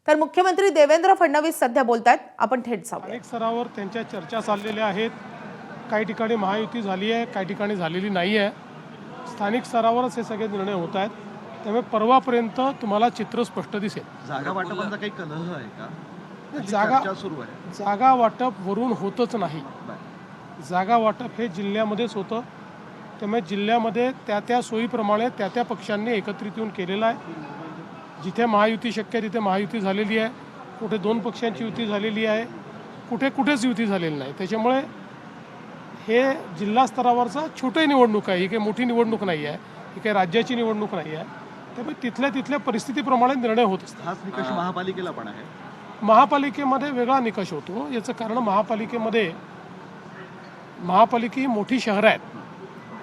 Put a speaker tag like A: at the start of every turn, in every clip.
A: तर मुख्यमंत्री देवेंद्र फडणवीस सध्या बोलतायत, आपण थेट जाऊया।
B: अनेक स्तरावर त्यांच्या चर्चा चाललेल्या आहेत। काही ठिकाणी महायुती झाली आहे, काही ठिकाणी झालेली नाही आहे। स्थानिक स्तरावरच हे सगळे निर्णय होत आहेत, त्यामुळे परवापर्यंत तुम्हाला चित्र स्पष्ट दिसेल।
C: जागा वाटपांचा काही कलह आहे का?
B: जागा
C: सुरू आहे,
B: जागा वाटप वरून होतच नाही। जागा वाटप हे जिल्ह्यामध्येच होतं, त्यामुळे जिल्ह्यामध्ये त्या सोयीप्रमाणे त्या पक्षांनी एकत्रित येऊन केलेलं आहे। जिथे महायुती शक्य तिथे महायुती झालेली आहे, कुठे दोन पक्षांची युती झालेली आहे, कुठेच युती झालेली नाही। त्याच्यामुळे हे जिल्हा स्तरावरचा छोटी निवडणूक आहे, ही काही मोठी निवडणूक नाही आहे, ही काही राज्याची निवडणूक नाही आहे। त्यामुळे तिथल्या परिस्थितीप्रमाणे निर्णय होत असतात।
C: हाच निकष महापालिकेला पण आहे।
B: महापालिकेमध्ये वेगळा निकष होतो। याचं कारण महापालिका ही मोठी शहरं आहेत,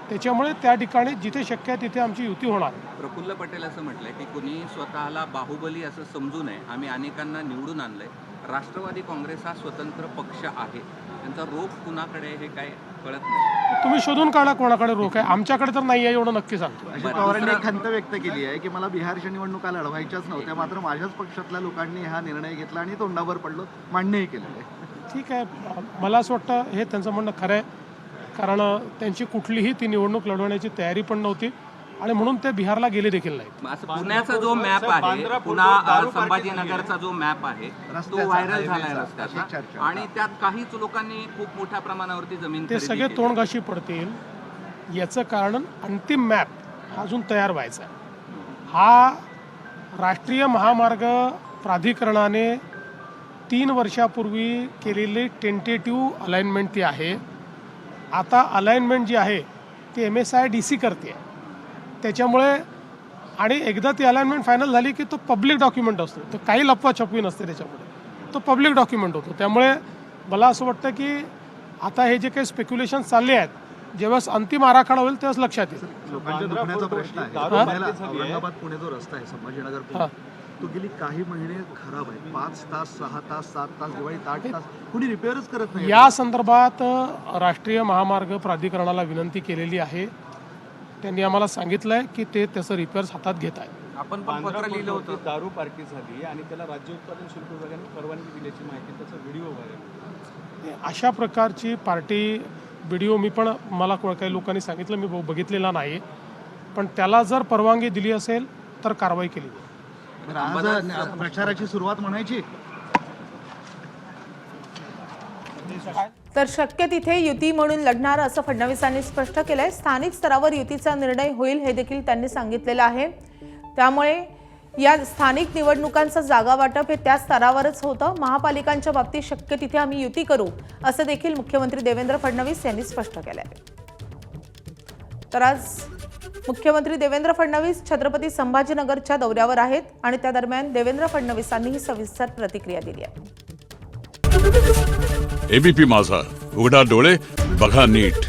B: त्याच्यामुळे त्या ठिकाणी जिथे शक्य आहे तिथे आमची युती होणार।
D: प्रफुल्ल पटेल असं म्हटलंय की कुणी स्वतःला बाहुबली असं समजू नये, आम्ही अनेकांना निवडून आणलंय। राष्ट्रवादी काँग्रेस हा स्वतंत्र पक्ष आहे, त्यांचा रोख कुणाकडे हे काय कळत नाही।
B: तुम्ही शोधून काढा कोणाकडे रोख आहे, आमच्याकडे तर नाही आहे एवढं नक्की सांगतो।
C: अजित पवारांनी एक खंत व्यक्त केली आहे की मला बिहारच्या निवडणुका लढवायच्याच नव्हत्या, मात्र माझ्याच पक्षातल्या लोकांनी हा निर्णय घेतला आणि तोंडावर पडलो, मान्यही केलेलं आहे।
B: ठीक आहे, मला असं वाटतं हे त्यांचं म्हणणं खरं आहे, कारण त्यांची कुठलीही ती निवडणूक लढवण्याची तयारी पण नव्हती आणि म्हणून ते बिहारला गेले देखील नाहीत।
D: असं पुण्याचा जो मॅप आहे, पुन्हा संभाजीनगरचा जो मॅप आहे तो व्हायरल झालाय रस्त्याचा, आणि त्यात काहीच लोकांनी खूप मोठ्या प्रमाणावरती जमीन
B: ते सगळे तोंडघाशी पडतील। याचं कारण अंतिम मॅप अजून तयार व्हायचा आहे। हा राष्ट्रीय महामार्ग प्राधिकरणाने 3 वर्षापूर्वी केलेली टेंटेटिव्ह अलाइनमेंट ती आहे। आता अलाइनमेंट जी आहे ती MSIDC करते, त्याच्यामुळे आणि एकदा ती अलाइनमेंट फायनल झाली की तो पब्लिक डॉक्युमेंट असतो, तर काही लपवाछपवी नसते त्याच्यामध्ये, तो पब्लिक डॉक्युमेंट होतो। त्यामुळे मला असं वाटतं की आता हे जे काही स्पेक्युलेशन चालले आहेत, जेव्हा अंतिम आराखडा होईल तेव्हाच लक्षात येईल।
C: लोकांच्या दुखण्याचा प्रश्न आहे। औरंगाबाद पुणे जो रस्ता आहे संभाजीनगर, तो गेली काही महिने खराब आहे। 5 तास 6 तास 7 तास दिवाळीत 8 तास कुणी रिपेअरच करत नाही।
B: या संदर्भात राष्ट्रीय महामार्ग प्राधिकरणाला विनंती केलेली आहे। त्यांनी आम्हाला सांगितलंय की ते त्याचं रिपेअर्स हातात घेत आहेत।
D: आपण पण पत्र लिहिलं होतं,
E: दारू पार्टी झाली आणि त्याला राज्य उत्पादन शुल्क विभागाने परवानगी दिल्याची माहिती, त्याचा व्हिडिओ व्हायरल।
B: अशा प्रकारची पार्टी व्हिडिओ मला काही लोकांनी सांगितलं, मी बघितलेला नाही, पण त्याला जर परवानगी दिली असेल तर कारवाई केली जाईल।
C: आज प्रचाराची सुरुवात म्हणायची
A: तर शक्य तिथे युती म्हणून लढणार असं फडणवीसांनी स्पष्ट केलंय। स्थानिक स्तरावर युतीचा निर्णय होईल हे देखील त्यांनी सांगितलेलं आहे। त्यामुळे या स्थानिक निवडणुकांचं जागा वाटप हे त्या स्तरावरच होतं। महापालिकांच्या बाबतीत शक्य तिथे आम्ही युती करू असं देखील मुख्यमंत्री देवेंद्र फडणवीस यांनी स्पष्ट केलंय। तर आज मुख्यमंत्री देवेंद्र फडणवीस छत्रपती संभाजीनगरच्या दौऱ्यावर आहेत आणि त्या दरम्यान देवेंद्र फडणवीसांनी ही सविस्तर प्रतिक्रिया दिली आहे।
F: एबीपी माझा, उघडा डोळे बघा नीट।